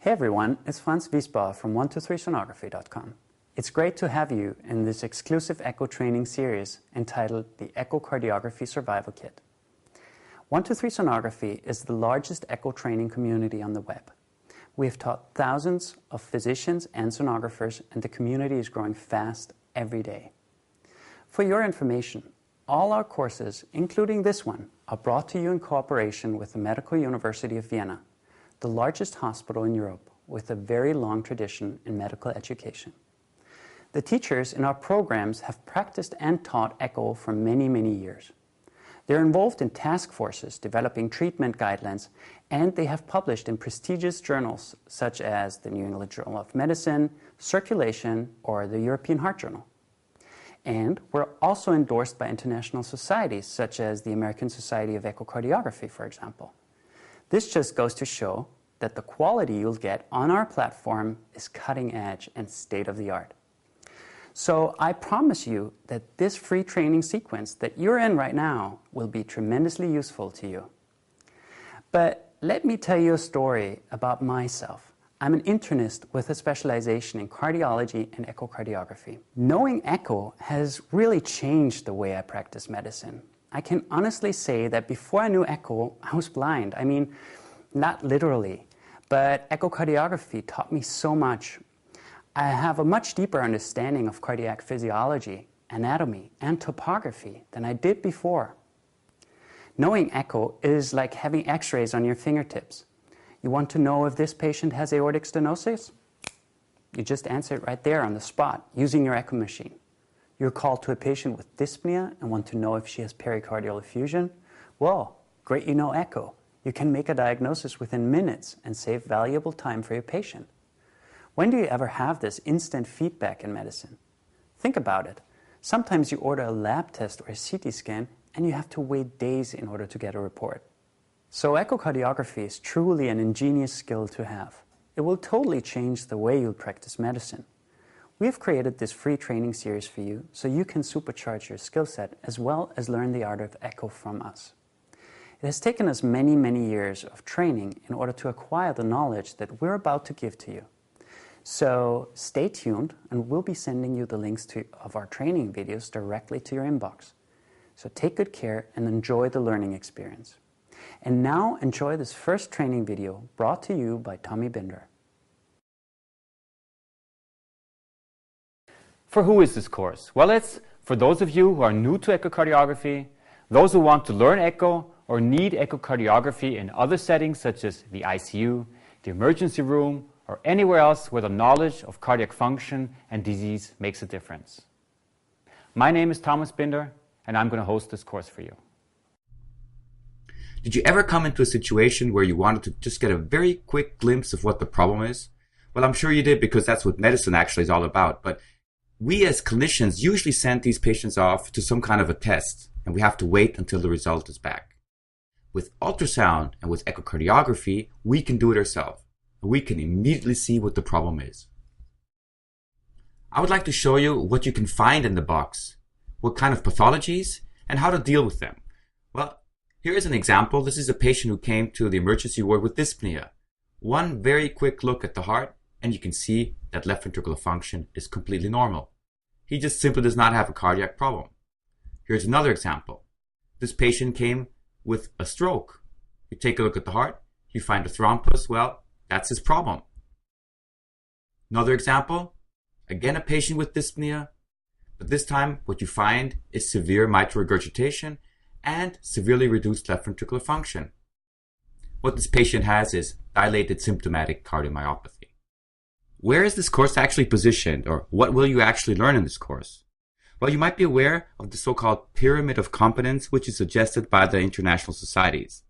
Hey everyone, it's Franz Wiesbauer from 123sonography.com. It's great to have you in this exclusive echo training series entitled the Echocardiography Survival Kit. 123 Sonography is the largest echo training community on the web. We have taught thousands of physicians and sonographers, and the community is growing fast every day. For your information, all our courses, including this one, are brought to you in cooperation with the Medical University of Vienna, the largest hospital in Europe with a very long tradition in medical education. The teachers in our programs have practiced and taught echo for many, many years. They're involved in task forces developing treatment guidelines, and they have published in prestigious journals such as the New England Journal of Medicine, Circulation, or the European Heart Journal. And we're also endorsed by international societies such as the American Society of Echocardiography, for example. This just goes to show that the quality you'll get on our platform is cutting edge and state-of-the-art. So I promise you that this free training sequence that you're in right now will be tremendously useful to you. But let me tell you a story about myself. I'm an internist with a specialization in cardiology and echocardiography. Knowing echo has really changed the way I practice medicine. I can honestly say that before I knew echo, I was blind. I mean, not literally, but echocardiography taught me so much. I have a much deeper understanding of cardiac physiology, anatomy, and topography than I did before. Knowing echo is like having x-rays on your fingertips. You want to know if this patient has aortic stenosis? You just answer it right there on the spot using your echo machine. You're called to a patient with dyspnea and want to know if she has pericardial effusion? Well, great, you know echo. You can make a diagnosis within minutes and save valuable time for your patient. When do you ever have this instant feedback in medicine? Think about it. Sometimes you order a lab test or a CT scan and you have to wait days in order to get a report. So echocardiography is truly an ingenious skill to have. It will totally change the way you'll practice medicine. We have created this free training series for you so you can supercharge your skill set as well as learn the art of echo from us. It has taken us many, many years of training in order to acquire the knowledge that we're about to give to you. So stay tuned, and we'll be sending you the links of our training videos directly to your inbox. So take good care and enjoy the learning experience. And now enjoy this first training video brought to you by Tommy Binder. For who is this course? Well, it's for those of you who are new to echocardiography, those who want to learn echo or need echocardiography in other settings such as the ICU, the emergency room, or anywhere else where the knowledge of cardiac function and disease makes a difference. My name is Thomas Binder, and I'm going to host this course for you. Did you ever come into a situation where you wanted to just get a very quick glimpse of what the problem is? Well, I'm sure you did, because that's what medicine actually is all about. But we as clinicians usually send these patients off to some kind of a test, and we have to wait until the result is back. With ultrasound and with echocardiography, we can do it ourselves. We can immediately see what the problem is. I would like to show you what you can find in the box, what kind of pathologies, and how to deal with them. Well, here is an example. This is a patient who came to the emergency ward with dyspnea. One very quick look at the heart, and you can see that left ventricular function is completely normal. He just simply does not have a cardiac problem. Here's another example. This patient came with a stroke. You take a look at the heart, you find a thrombus. Well, that's his problem. Another example, again a patient with dyspnea, but this time what you find is severe mitral regurgitation and severely reduced left ventricular function. What this patient has is dilated symptomatic cardiomyopathy. Where is this course actually positioned, or what will you actually learn in this course? Well, you might be aware of the so-called pyramid of competence, which is suggested by the international societies.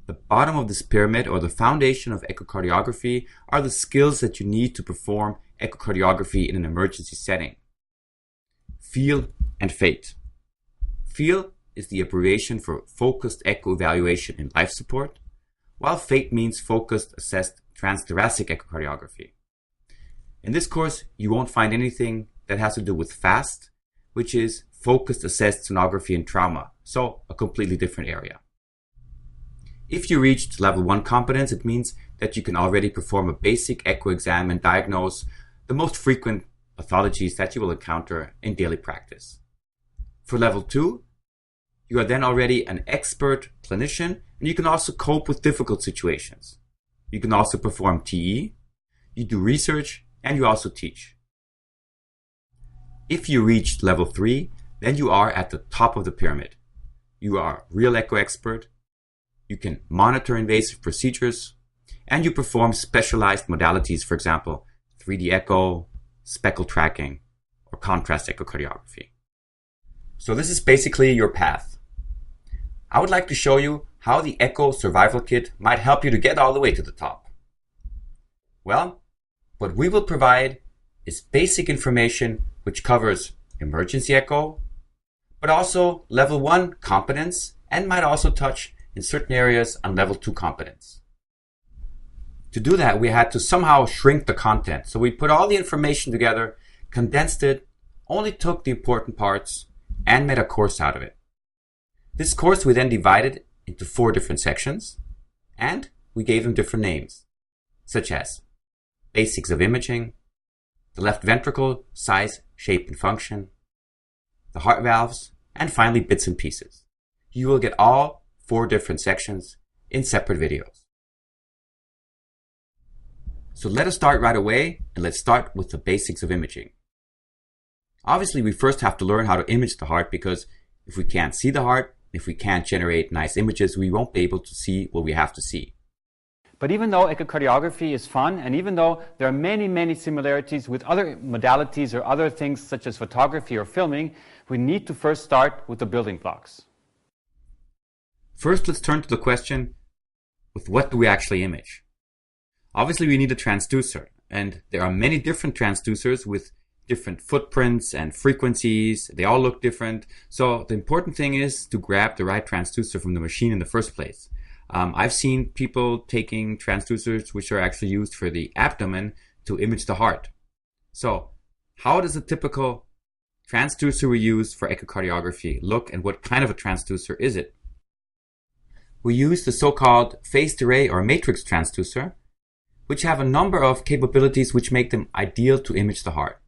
The bottom of this pyramid, or the foundation of echocardiography, are the skills that you need to perform echocardiography in an emergency setting. FEEL and FATE. FEEL is the abbreviation for Focused Echo Evaluation in Life Support, while FATE means Focused Assessed Transthoracic Echocardiography. In this course, you won't find anything that has to do with FAST, which is Focused Assessed Sonography in Trauma, so a completely different area. If you reached level 1 competence, it means that you can already perform a basic echo exam and diagnose the most frequent pathologies that you will encounter in daily practice. For level 2, you are then already an expert clinician, and you can also cope with difficult situations. You can also perform TE, you do research, and you also teach. If you reach level 3, then you are at the top of the pyramid. You are a real echo expert, you can monitor invasive procedures, and you perform specialized modalities, for example, 3D echo, speckle tracking, or contrast echocardiography. So this is basically your path. I would like to show you how the Echo Survival Kit might help you to get all the way to the top. Well, what we will provide is basic information which covers emergency echo, but also level 1 competence, and might also touch in certain areas on level 2 competence. To do that, we had to somehow shrink the content. So we put all the information together, condensed it, only took the important parts, and made a course out of it. This course we then divided into 4 different sections, and we gave them different names, such as Basics of Imaging, the left ventricle, size, shape, and function, the heart valves, and finally Bits and Pieces. You will get all 4 different sections in separate videos. So let us start right away, and let's start with the basics of imaging. Obviously, we first have to learn how to image the heart, because if we can't see the heart, if we can't generate nice images, we won't be able to see what we have to see. But even though echocardiography is fun, and even though there are many similarities with other modalities or other things such as photography or filming, we need to first start with the building blocks. First, let's turn to the question, with what do we actually image? Obviously, we need a transducer, and there are many different transducers with different footprints and frequencies. They all look different. So the important thing is to grab the right transducer from the machine in the first place. I've seen people taking transducers which are actually used for the abdomen to image the heart. So how does a typical transducer we use for echocardiography look, and what kind of a transducer is it? We use the so-called phased array or matrix transducer, which have a number of capabilities which make them ideal to image the heart.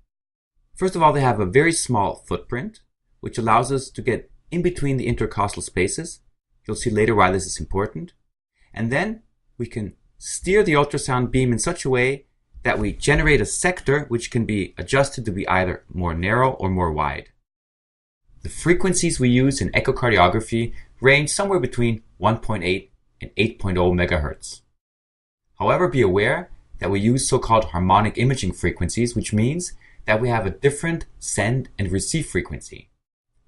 First of all, they have a very small footprint, which allows us to get in between the intercostal spaces. You'll see later why this is important. And then we can steer the ultrasound beam in such a way that we generate a sector which can be adjusted to be either more narrow or more wide. The frequencies we use in echocardiography range somewhere between 1.8 and 8.0 megahertz. However, be aware that we use so-called harmonic imaging frequencies, which means that we have a different send and receive frequency,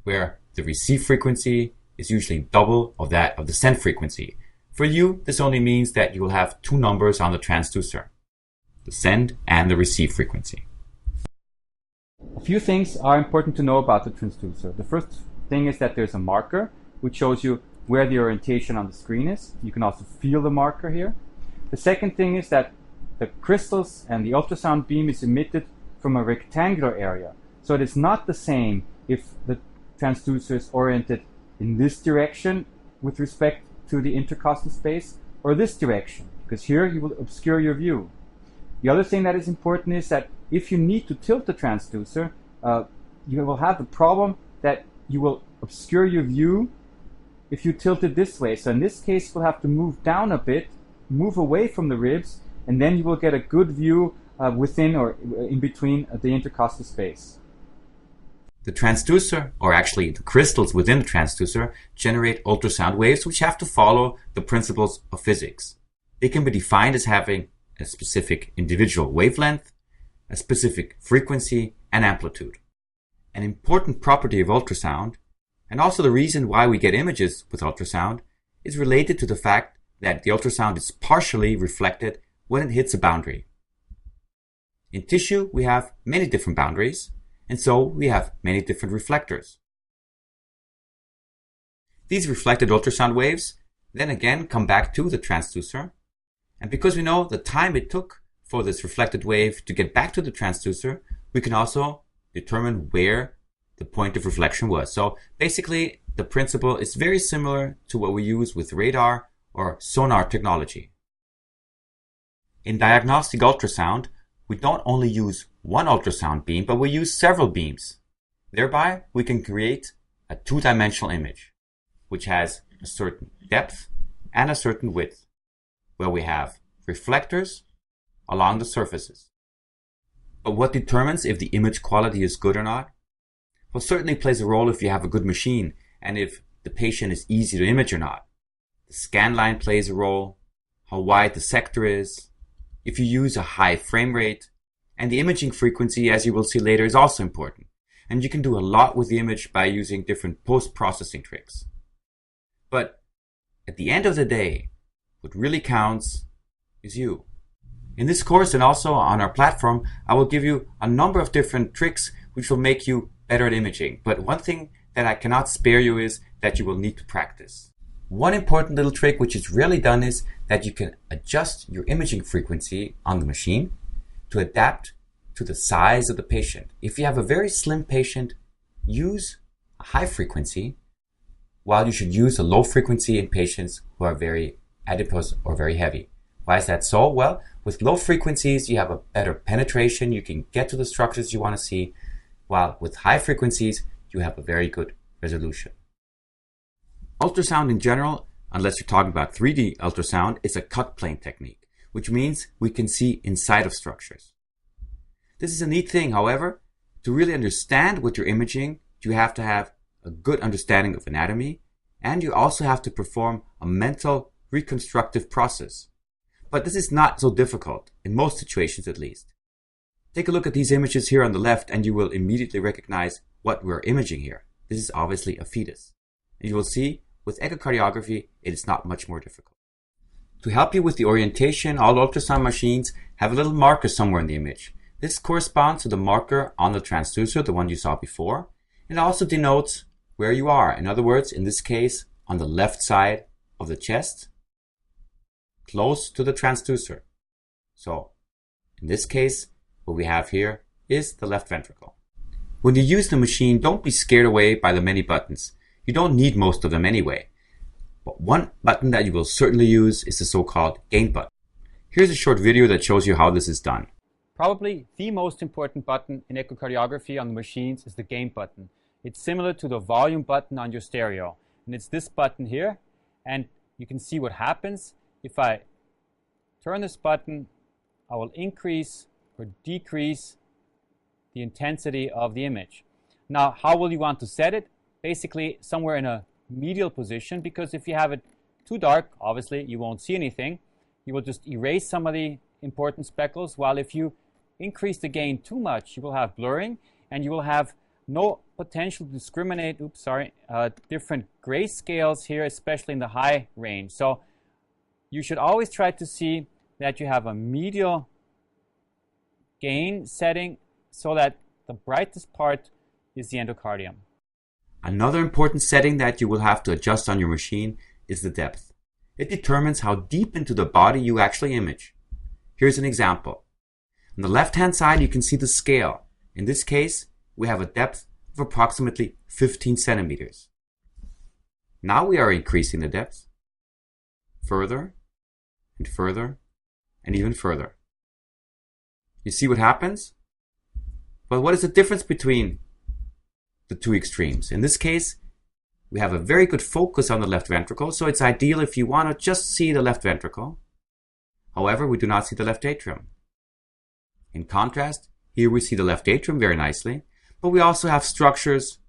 where the receive frequency is usually double of that of the send frequency. For you, this only means that you will have 2 numbers on the transducer, the send and the receive frequency. A few things are important to know about the transducer. The first thing is that there's a marker which shows you where the orientation on the screen is. You can also feel the marker here. The second thing is that the crystals and the ultrasound beam is emitted from a rectangular area. So it is not the same if the transducer is oriented in this direction with respect to the intercostal space, or this direction, because here you will obscure your view. The other thing that is important is that if you need to tilt the transducer, you will have the problem that you will obscure your view if you tilt it this way. So in this case, you'll have to move down a bit, move away from the ribs, and then you will get a good view within or in between the intercostal space. The transducer, or actually the crystals within the transducer, generate ultrasound waves which have to follow the principles of physics. They can be defined as having a specific individual wavelength, a specific frequency, and amplitude. An important property of ultrasound, and also the reason why we get images with ultrasound, is related to the fact that the ultrasound is partially reflected when it hits a boundary. In tissue, we have many different boundaries, and so we have many different reflectors. These reflected ultrasound waves then again come back to the transducer, and because we know the time it took for this reflected wave to get back to the transducer, we can also determine where the point of reflection was. So basically, the principle is very similar to what we use with radar or sonar technology. In diagnostic ultrasound, we don't only use one ultrasound beam, but we use several beams. Thereby, we can create a two-dimensional image, which has a certain depth and a certain width, where we have reflectors along the surfaces. But what determines if the image quality is good or not? Well, certainly plays a role if you have a good machine and if the patient is easy to image or not. The scan line plays a role, how wide the sector is, if you use a high frame rate, and the imaging frequency, as you will see later, is also important. And you can do a lot with the image by using different post-processing tricks. But at the end of the day, what really counts is you. In this course and also on our platform, I will give you a number of different tricks which will make you better at imaging. But one thing that I cannot spare you is that you will need to practice. One important little trick which is rarely done is that you can adjust your imaging frequency on the machine to adapt to the size of the patient. If you have a very slim patient, use a high frequency, while you should use a low frequency in patients who are very adipose or very heavy. Why is that so? Well, with low frequencies, you have a better penetration. You can get to the structures you want to see, while with high frequencies, you have a very good resolution. Ultrasound in general, unless you're talking about 3D ultrasound, is a cut plane technique, which means we can see inside of structures. This is a neat thing, however. To really understand what you're imaging, you have to have a good understanding of anatomy, and you also have to perform a mental reconstructive process. But this is not so difficult, in most situations at least. Take a look at these images here on the left and you will immediately recognize what we're imaging here. This is obviously a fetus. And you will see, with echocardiography, it is not much more difficult. To help you with the orientation, all ultrasound machines have a little marker somewhere in the image. This corresponds to the marker on the transducer, the one you saw before. It also denotes where you are. In other words, in this case, on the left side of the chest, close to the transducer. So, in this case, what we have here is the left ventricle. When you use the machine, don't be scared away by the many buttons. You don't need most of them anyway. But one button that you will certainly use is the so-called gain button. Here's a short video that shows you how this is done. Probably the most important button in echocardiography on the machines is the gain button. It's similar to the volume button on your stereo. And it's this button here. And you can see what happens. If I turn this button, I will increase or decrease the intensity of the image. Now, how will you want to set it? Basically, somewhere in a medial position, because if you have it too dark, obviously you won't see anything. You will just erase some of the important speckles, while if you increase the gain too much, you will have blurring and you will have no potential to discriminate, different grayscales here, especially in the high range. So you should always try to see that you have a medial gain setting so that the brightest part is the endocardium. Another important setting that you will have to adjust on your machine is the depth. It determines how deep into the body you actually image. Here's an example. On the left-hand side, you can see the scale. In this case, we have a depth of approximately 15 centimeters. Now we are increasing the depth further and further and even further. You see what happens? Well, what is the difference between the two extremes? In this case, we have a very good focus on the left ventricle, so it's ideal if you want to just see the left ventricle. However, we do not see the left atrium. In contrast, here we see the left atrium very nicely, but we also have structures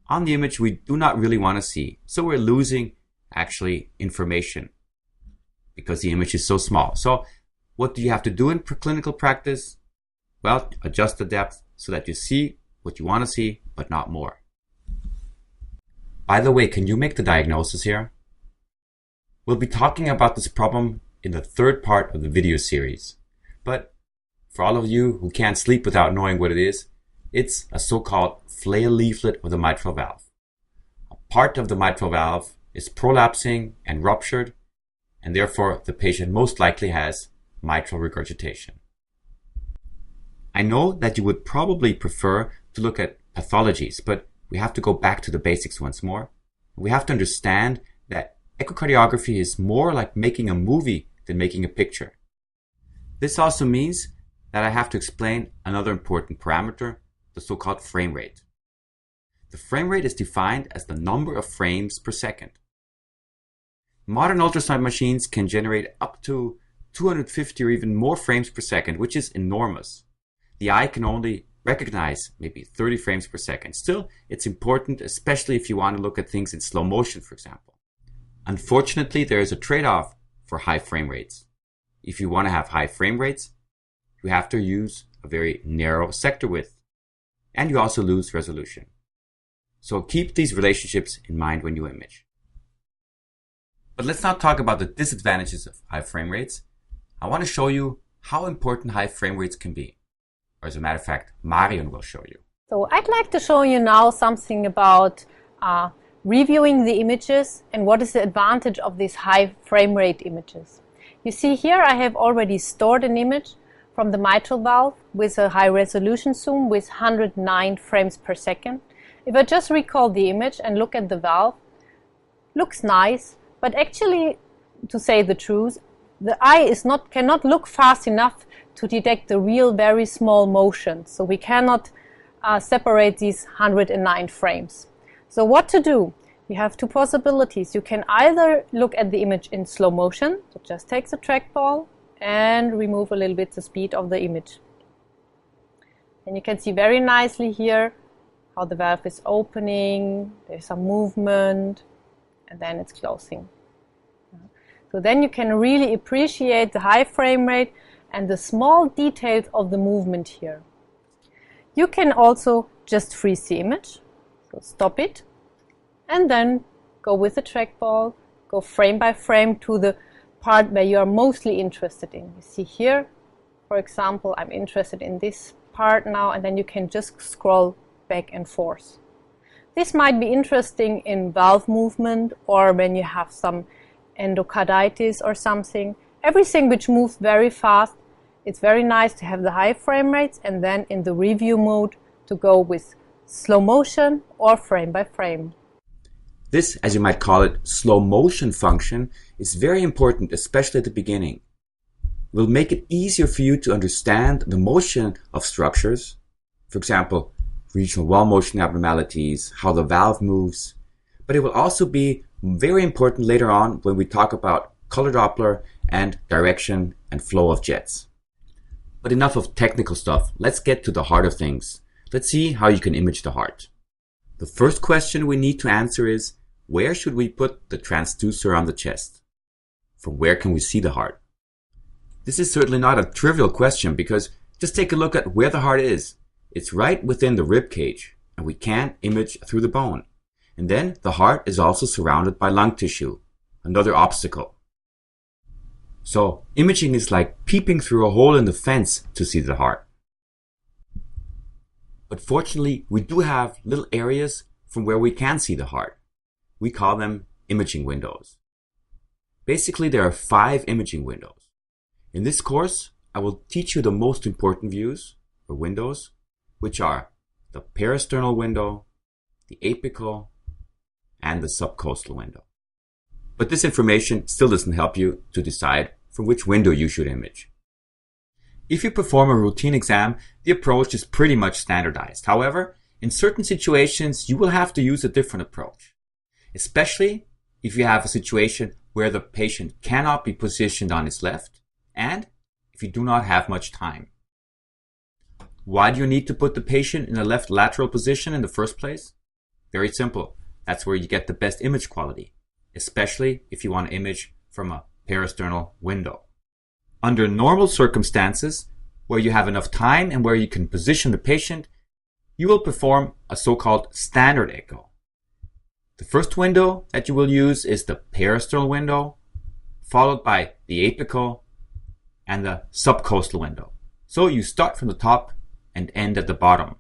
on the image we do not really want to see. So we're losing actually information because the image is so small. So what do you have to do in clinical practice? Well, adjust the depth so that you see what you want to see, but not more. By the way, can you make the diagnosis here? We'll be talking about this problem in the third part of the video series. But for all of you who can't sleep without knowing what it is, it's a so-called flail leaflet of the mitral valve. A part of the mitral valve is prolapsing and ruptured, and therefore the patient most likely has mitral regurgitation. I know that you would probably prefer to look at pathologies, but we have to go back to the basics once more. We have to understand that echocardiography is more like making a movie than making a picture. This also means that I have to explain another important parameter, the so-called frame rate. The frame rate is defined as the number of frames per second. Modern ultrasound machines can generate up to 250 or even more frames per second, which is enormous. The eye can only recognize maybe 30 frames per second. Still, it's important, especially if you want to look at things in slow motion, for example. Unfortunately, there is a trade-off for high frame rates. If you want to have high frame rates, you have to use a very narrow sector width, and you also lose resolution. So keep these relationships in mind when you image. But let's not talk about the disadvantages of high frame rates. I want to show you how important high frame rates can be. Or as a matter of fact, Marion will show you. So I'd like to show you now something about reviewing the images and what is the advantage of these high frame rate images. You see here I have already stored an image from the mitral valve with a high resolution zoom with 109 frames per second. If I just recall the image and look at the valve, looks nice, but actually, to say the truth, the eye cannot look fast enough to detect the real very small motion. So we cannot separate these 109 frames. So what to do? You have two possibilities. You can either look at the image in slow motion, so just take the trackball and remove a little bit the speed of the image. And you can see very nicely here how the valve is opening, there's some movement, and then it's closing. So then you can really appreciate the high frame rate and the small details of the movement here. You can also just freeze the image, so stop it, and then go with the trackball, go frame by frame to the part where you are mostly interested in. You see here, for example, I'm interested in this part now, and then you can just scroll back and forth. This might be interesting in valve movement or when you have some endocarditis or something. Everything which moves very fast, it's very nice to have the high frame rates, and then in the review mode to go with slow motion or frame by frame. This, as you might call it, slow motion function is very important, especially at the beginning. It will make it easier for you to understand the motion of structures, for example, regional wall motion abnormalities, how the valve moves, but it will also be very important later on when we talk about color Doppler and direction and flow of jets. But enough of technical stuff. Let's get to the heart of things. Let's see how you can image the heart. The first question we need to answer is, where should we put the transducer on the chest? From where can we see the heart? This is certainly not a trivial question because just take a look at where the heart is. It's right within the rib cage, and we can't image through the bone. And then the heart is also surrounded by lung tissue, another obstacle. So imaging is like peeping through a hole in the fence to see the heart. But fortunately, we do have little areas from where we can see the heart. We call them imaging windows. Basically, there are 5 imaging windows. In this course, I will teach you the most important views, or windows, which are the parasternal window, the apical, and the subcostal window. But this information still doesn't help you to decide from which window you should image. If you perform a routine exam, the approach is pretty much standardized. However, in certain situations, you will have to use a different approach, especially if you have a situation where the patient cannot be positioned on his left and if you do not have much time. Why do you need to put the patient in a left lateral position in the first place? Very simple. That's where you get the best image quality, especially if you want to image from a parasternal window. Under normal circumstances, where you have enough time and where you can position the patient, you will perform a so-called standard echo. The first window that you will use is the parasternal window, followed by the apical and the subcostal window. So you start from the top and end at the bottom.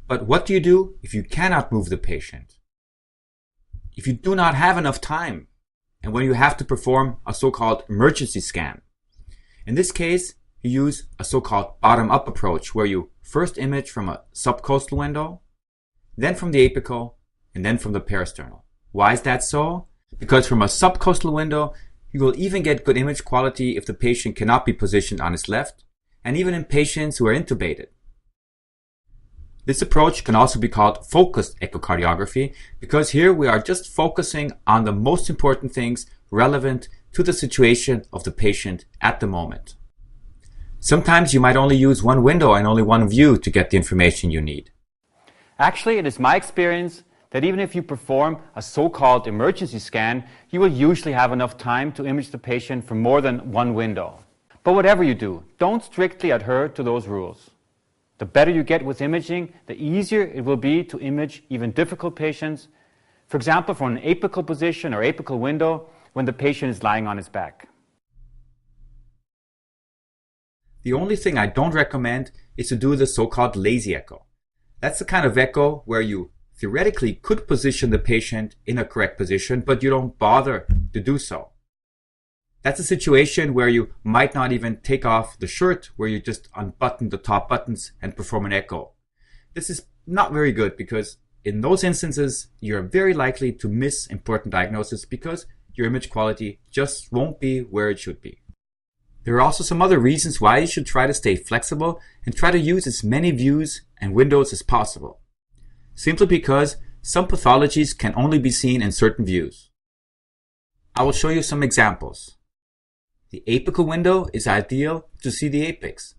But what do you do if you cannot move the patient? If you do not have enough time, and when you have to perform a so-called emergency scan. In this case, you use a so-called bottom-up approach where you first image from a subcostal window, then from the apical, and then from the parasternal. Why is that so? Because from a subcostal window, You will even get good image quality if the patient cannot be positioned on his left, and even in patients who are intubated. This approach can also be called focused echocardiography because here we are just focusing on the most important things relevant to the situation of the patient at the moment. Sometimes you might only use one window and only one view to get the information you need. Actually, it is my experience that even if you perform a so-called emergency scan, you will usually have enough time to image the patient from more than one window. But whatever you do, don't strictly adhere to those rules. The better you get with imaging, the easier it will be to image even difficult patients, for example, from an apical position or apical window when the patient is lying on his back. The only thing I don't recommend is to do the so-called lazy echo. That's the kind of echo where you theoretically could position the patient in a correct position, but you don't bother to do so. That's a situation where you might not even take off the shirt, where you just unbutton the top buttons and perform an echo. This is not very good because in those instances, you're very likely to miss important diagnosis because your image quality just won't be where it should be. There are also some other reasons why you should try to stay flexible and try to use as many views and windows as possible. Simply because some pathologies can only be seen in certain views. I will show you some examples. The apical window is ideal to see the apex.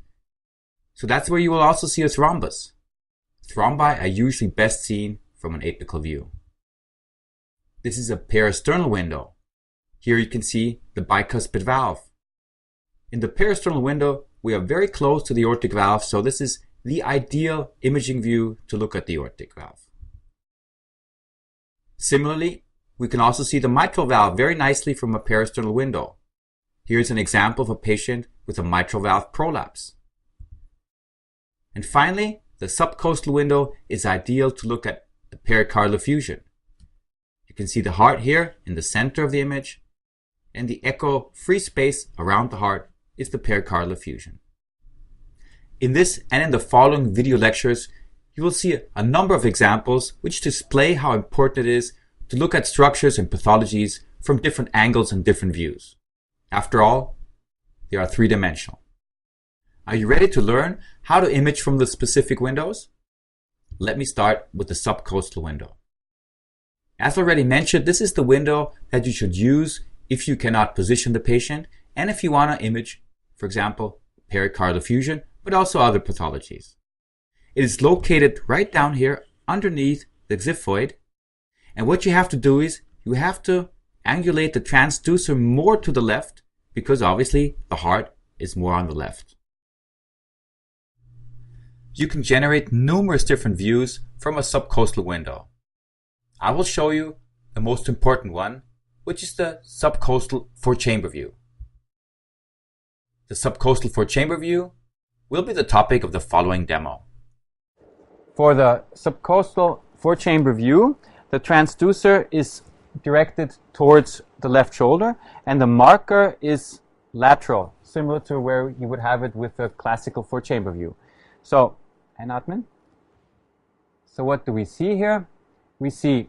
So that's where you will also see a thrombus. Thrombi are usually best seen from an apical view. This is a peristernal window. Here you can see the bicuspid valve. In the peristernal window, we are very close to the aortic valve, so this is the ideal imaging view to look at the aortic valve. Similarly, we can also see the mitral valve very nicely from a peristernal window. Here's an example of a patient with a mitral valve prolapse. And finally, the subcostal window is ideal to look at the pericardial effusion. You can see the heart here in the center of the image, and the echo free space around the heart is the pericardial effusion. In this and in the following video lectures, you will see a number of examples which display how important it is to look at structures and pathologies from different angles and different views. After all, they are three-dimensional. Are you ready to learn how to image from the specific windows? Let me start with the subcostal window. As already mentioned, this is the window that you should use if you cannot position the patient and if you want to image, for example, pericardial effusion, but also other pathologies. It is located right down here underneath the xiphoid, and what you have to do is you have to angulate the transducer more to the left because obviously the heart is more on the left. You can generate numerous different views from a subcostal window. I will show you the most important one, which is the subcostal four-chamber view. The subcostal four-chamber view will be the topic of the following demo. For the subcostal four-chamber view, the transducer is directed towards the left shoulder and the marker is lateral, similar to where you would have it with the classical four-chamber view. So, einatmen. So what do we see here? We see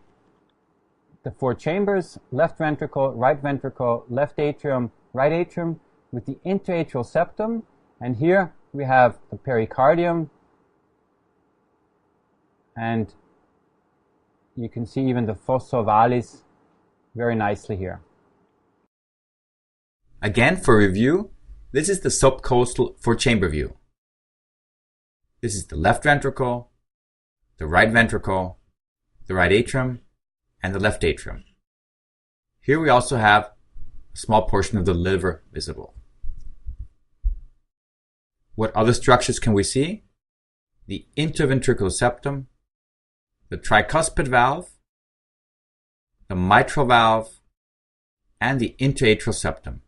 the four chambers, left ventricle, left atrium, right atrium, with the interatrial septum, and here we have the pericardium, and you can see even the fossa ovalis very nicely here. Again, for review, this is the subcostal four-chamber view. This is the left ventricle, the right atrium, and the left atrium. Here we also have a small portion of the liver visible. What other structures can we see? The interventricular septum, the tricuspid valve, the mitral valve, and the interatrial septum.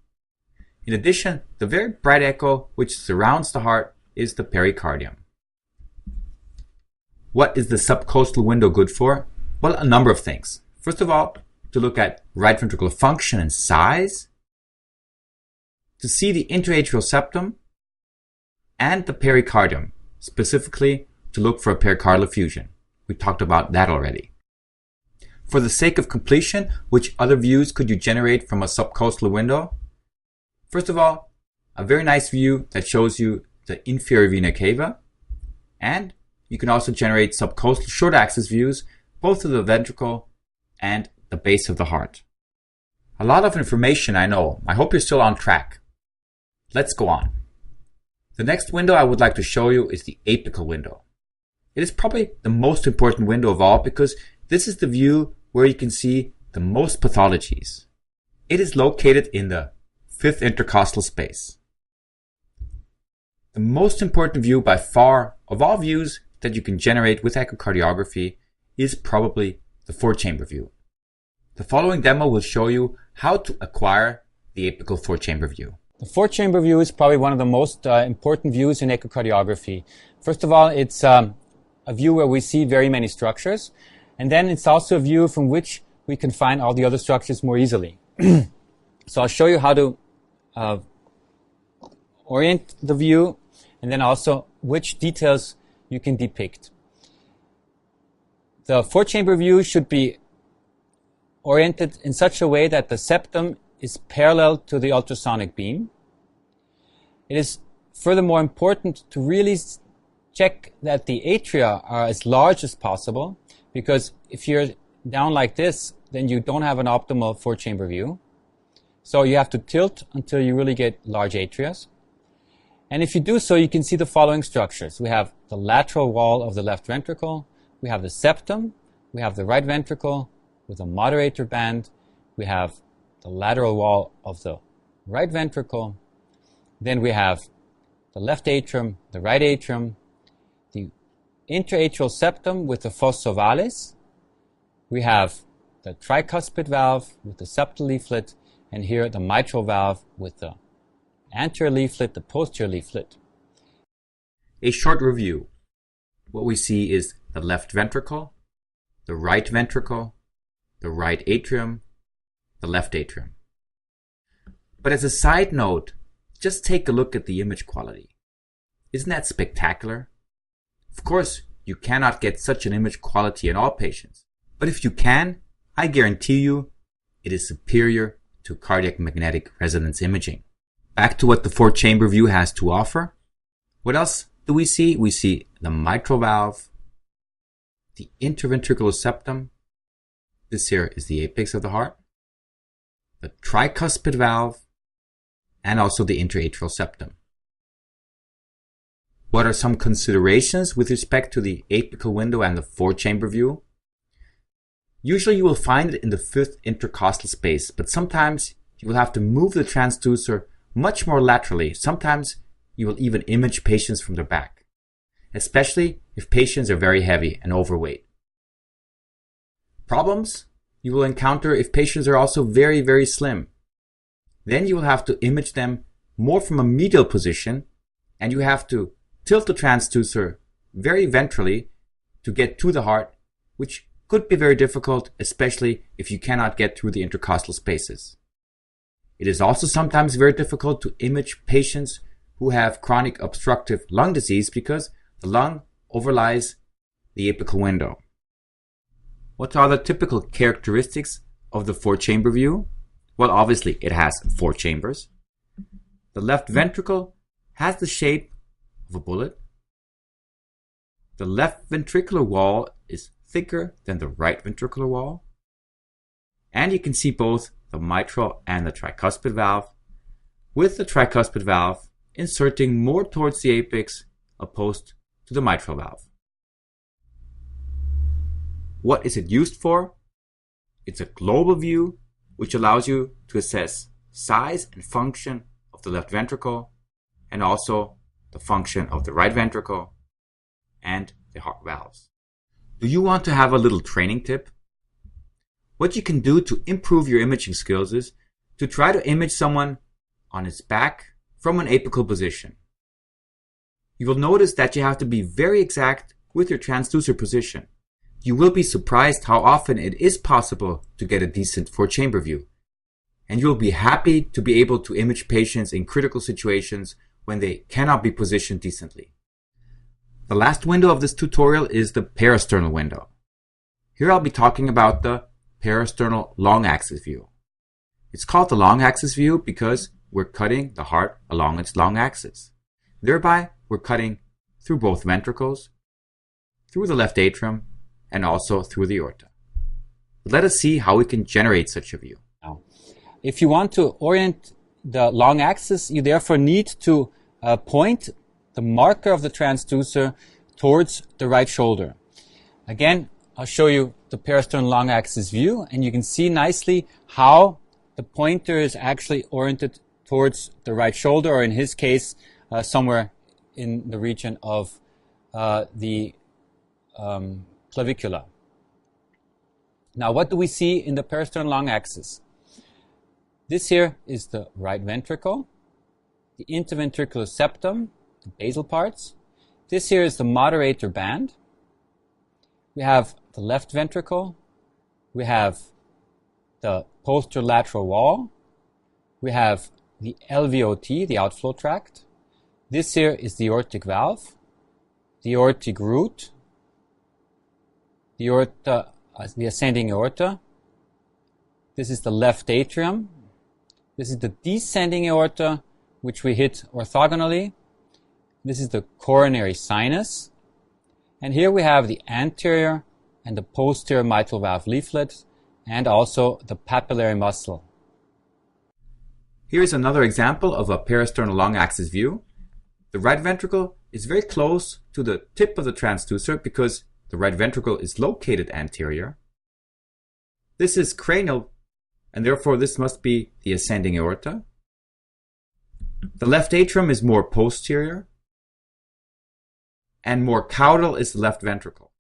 In addition, the very bright echo which surrounds the heart is the pericardium. What is the subcostal window good for? Well, a number of things. First of all, to look at right ventricular function and size, to see the interatrial septum, and the pericardium, specifically to look for a pericardial effusion. We talked about that already. For the sake of completion, which other views could you generate from a subcostal window? First of all, a very nice view that shows you the inferior vena cava, and you can also generate subcostal short axis views, both of the ventricle and the base of the heart. A lot of information, I know. I hope you're still on track. Let's go on. The next window I would like to show you is the apical window. It is probably the most important window of all because this is the view where you can see the most pathologies. It is located in the fifth intercostal space. The most important view by far of all views that you can generate with echocardiography is probably the four-chamber view. The following demo will show you how to acquire the apical four-chamber view. The four-chamber view is probably one of the most important views in echocardiography. First of all, it's a view where we see very many structures, and then it's also a view from which we can find all the other structures more easily. So I'll show you how to orient the view, and then also which details you can depict. The four-chamber view should be oriented in such a way that the septum is parallel to the ultrasonic beam. It is furthermore important to really check that the atria are as large as possible, because if you're down like this, then you don't have an optimal four-chamber view. So you have to tilt until you really get large atria. And if you do so, you can see the following structures. We have the lateral wall of the left ventricle, we have the septum, we have the right ventricle with a moderator band, we have the lateral wall of the right ventricle, then we have the left atrium, the right atrium, the interatrial septum with the fossa ovalis, we have the tricuspid valve with the septal leaflet, and here the mitral valve with the anterior leaflet, the posterior leaflet. A short review. What we see is the left ventricle, the right atrium, the left atrium. But as a side note, just take a look at the image quality. Isn't that spectacular? Of course, you cannot get such an image quality in all patients, but if you can, I guarantee you it is superior to cardiac magnetic resonance imaging. Back to what the four-chamber view has to offer. What else do we see? We see the mitral valve, the interventricular septum. This here is the apex of the heart, the tricuspid valve, and also the interatrial septum. What are some considerations with respect to the apical window and the four-chamber view? Usually you will find it in the fifth intercostal space, but sometimes you will have to move the transducer much more laterally. Sometimes you will even image patients from the back, especially if patients are very heavy and overweight. Problems you will encounter if patients are also very, very slim. Then you will have to image them more from a medial position, and you have to tilt the transducer very ventrally to get to the heart, which could be very difficult, especially if you cannot get through the intercostal spaces. It is also sometimes very difficult to image patients who have chronic obstructive lung disease because the lung overlies the apical window. What are the typical characteristics of the four-chamber view? Well, obviously it has four chambers. The left ventricle has the shape of a bullet. The left ventricular wall is thicker than the right ventricular wall. And you can see both the mitral and the tricuspid valve, with the tricuspid valve inserting more towards the apex opposed to the mitral valve. What is it used for? It's a global view which allows you to assess size and function of the left ventricle and also the function of the right ventricle and the heart valves. Do you want to have a little training tip? What you can do to improve your imaging skills is to try to image someone on his back from an apical position. You will notice that you have to be very exact with your transducer position. You will be surprised how often it is possible to get a decent four-chamber view. And you will be happy to be able to image patients in critical situations when they cannot be positioned decently. The last window of this tutorial is the parasternal window. Here I'll be talking about the parasternal long axis view. It's called the long axis view because we're cutting the heart along its long axis. Thereby, we're cutting through both ventricles, through the left atrium, and also through the aorta. But let us see how we can generate such a view. Now, if you want to orient the long axis, you therefore need to point the marker of the transducer towards the right shoulder. Again, I'll show you the parasternal long axis view, and you can see nicely how the pointer is actually oriented towards the right shoulder, or in his case, somewhere in the region of the clavicula. Now, what do we see in the parasternal long axis? This here is the right ventricle, the interventricular septum, the basal parts. This here is the moderator band. We have the left ventricle. We have the posterolateral wall. We have the LVOT, the outflow tract. This here is the aortic valve, the aortic root, the aorta, the ascending aorta. This is the left atrium. This is the descending aorta, which we hit orthogonally. This is the coronary sinus. And here we have the anterior and the posterior mitral valve leaflet, and also the papillary muscle. Here's another example of a parasternal long axis view. The right ventricle is very close to the tip of the transducer because the right ventricle is located anterior. This is cranial, and therefore this must be the ascending aorta. The left atrium is more posterior, and more caudal is the left ventricle.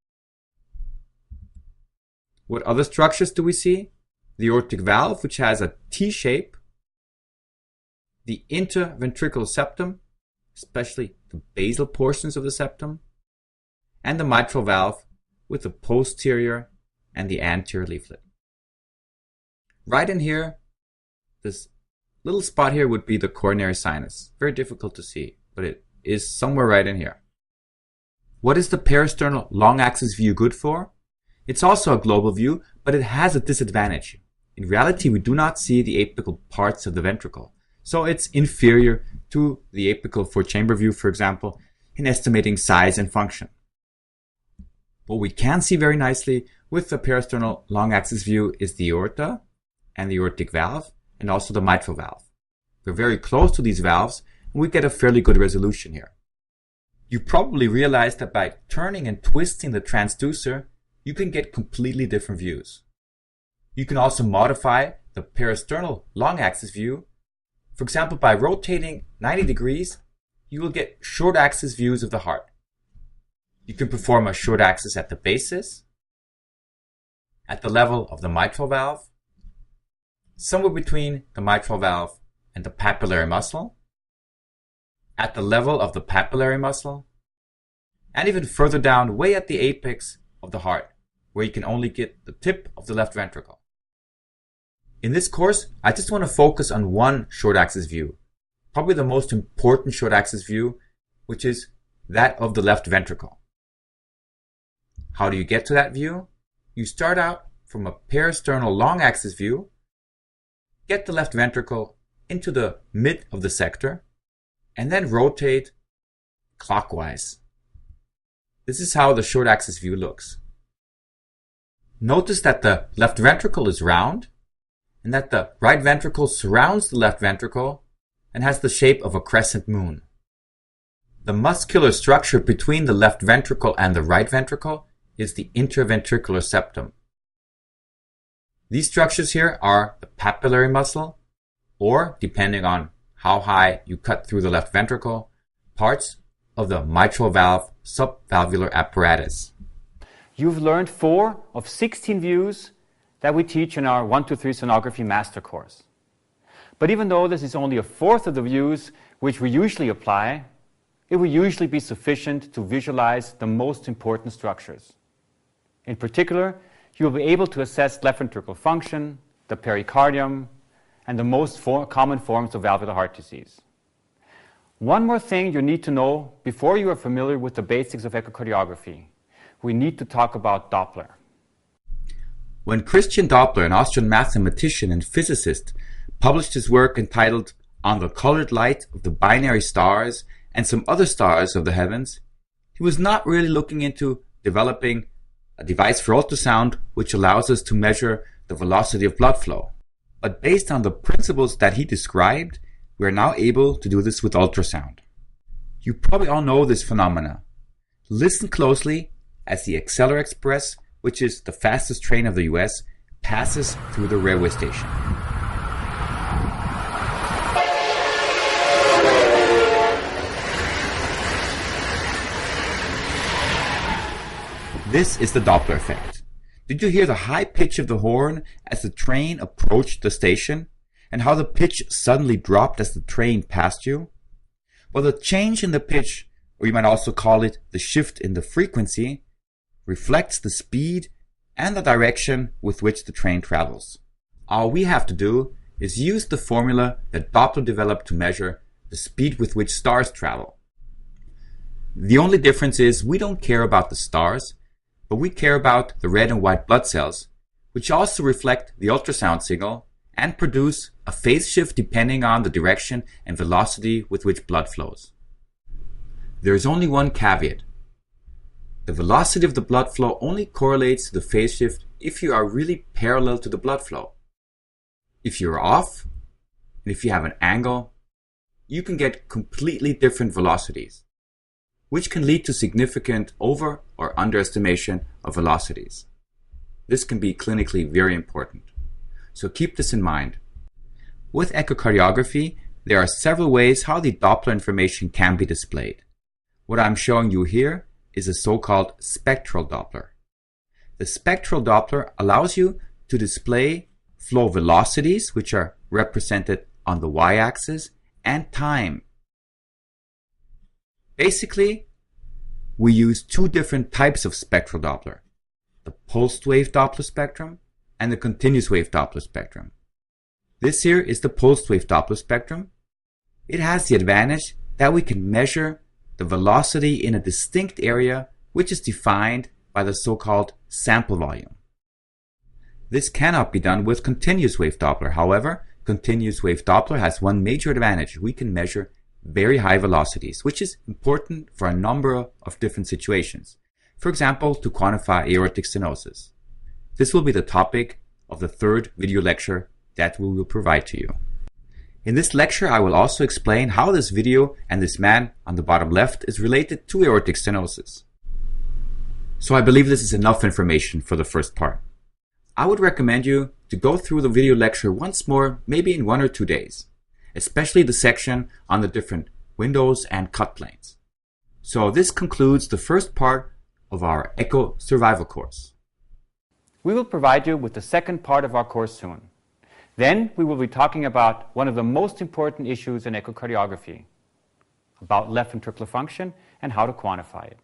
What other structures do we see? The aortic valve, which has a T shape, the interventricular septum, especially the basal portions of the septum, and the mitral valve with the posterior and the anterior leaflet. Right in here, this little spot here would be the coronary sinus. Very difficult to see, but it is somewhere right in here. What is the parasternal long axis view good for? It's also a global view, but it has a disadvantage. In reality, we do not see the apical parts of the ventricle. So it's inferior to the apical four-chamber view, for example, in estimating size and function. What we can see very nicely with the parasternal long axis view is the aorta and the aortic valve, and also the mitral valve. We're very close to these valves, and we get a fairly good resolution here. You probably realized that by turning and twisting the transducer, you can get completely different views. You can also modify the parasternal long axis view. For example, by rotating 90 degrees, you will get short axis views of the heart. You can perform a short axis at the basis, at the level of the mitral valve, somewhere between the mitral valve and the papillary muscle, at the level of the papillary muscle, and even further down, way at the apex of the heart, where you can only get the tip of the left ventricle. In this course, I just want to focus on one short axis view, probably the most important short axis view, which is that of the left ventricle. How do you get to that view? You start out from a parasternal long axis view, get the left ventricle into the mid of the sector, and then rotate clockwise. This is how the short axis view looks. Notice that the left ventricle is round, and that the right ventricle surrounds the left ventricle and has the shape of a crescent moon. The muscular structure between the left ventricle and the right ventricle is the interventricular septum. These structures here are the papillary muscle, or, depending on how high you cut through the left ventricle, parts of the mitral valve subvalvular apparatus. You've learned 4 of 16 views that we teach in our 1-2-3 sonography master course. But even though this is only a fourth of the views which we usually apply, it will usually be sufficient to visualize the most important structures. In particular, you will be able to assess left ventricular function, the pericardium, and the most common forms of valvular heart disease. One more thing you need to know before you are familiar with the basics of echocardiography. We need to talk about Doppler. When Christian Doppler, an Austrian mathematician and physicist, published his work entitled On the Colored Light of the Binary Stars and Some Other Stars of the Heavens, he was not really looking into developing a device for ultrasound which allows us to measure the velocity of blood flow. But based on the principles that he described, we are now able to do this with ultrasound. You probably all know this phenomena. Listen closely as the Accelera Express, which is the fastest train of the US, passes through the railway station. This is the Doppler effect. Did you hear the high pitch of the horn as the train approached the station, and how the pitch suddenly dropped as the train passed you? Well, the change in the pitch, or you might also call it the shift in the frequency, reflects the speed and the direction with which the train travels. All we have to do is use the formula that Doppler developed to measure the speed with which stars travel. The only difference is we don't care about the stars, but we care about the red and white blood cells, which also reflect the ultrasound signal and produce a phase shift depending on the direction and velocity with which blood flows. There is only one caveat. The velocity of the blood flow only correlates to the phase shift if you are really parallel to the blood flow. If you're off, and if you have an angle, you can get completely different velocities, which can lead to significant over or underestimation of velocities. This can be clinically very important. So keep this in mind. With echocardiography, there are several ways how the Doppler information can be displayed. What I'm showing you here is a so-called spectral Doppler. The spectral Doppler allows you to display flow velocities, which are represented on the y-axis, and time. Basically, we use two different types of spectral Doppler, the pulsed wave Doppler spectrum and the continuous wave Doppler spectrum. This here is the pulsed wave Doppler spectrum. It has the advantage that we can measure the velocity in a distinct area, which is defined by the so-called sample volume. This cannot be done with continuous wave Doppler. However, continuous wave Doppler has one major advantage. We can measure very high velocities, which is important for a number of different situations. For example, to quantify aortic stenosis. This will be the topic of the third video lecture that we will provide to you. In this lecture, I will also explain how this video and this man on the bottom left is related to aortic stenosis. So I believe this is enough information for the first part. I would recommend you to go through the video lecture once more, maybe in 1 or 2 days, especially the section on the different windows and cut planes. So this concludes the first part of our Echo Survival course. We will provide you with the second part of our course soon. Then we will be talking about one of the most important issues in echocardiography, about left ventricular function and how to quantify it.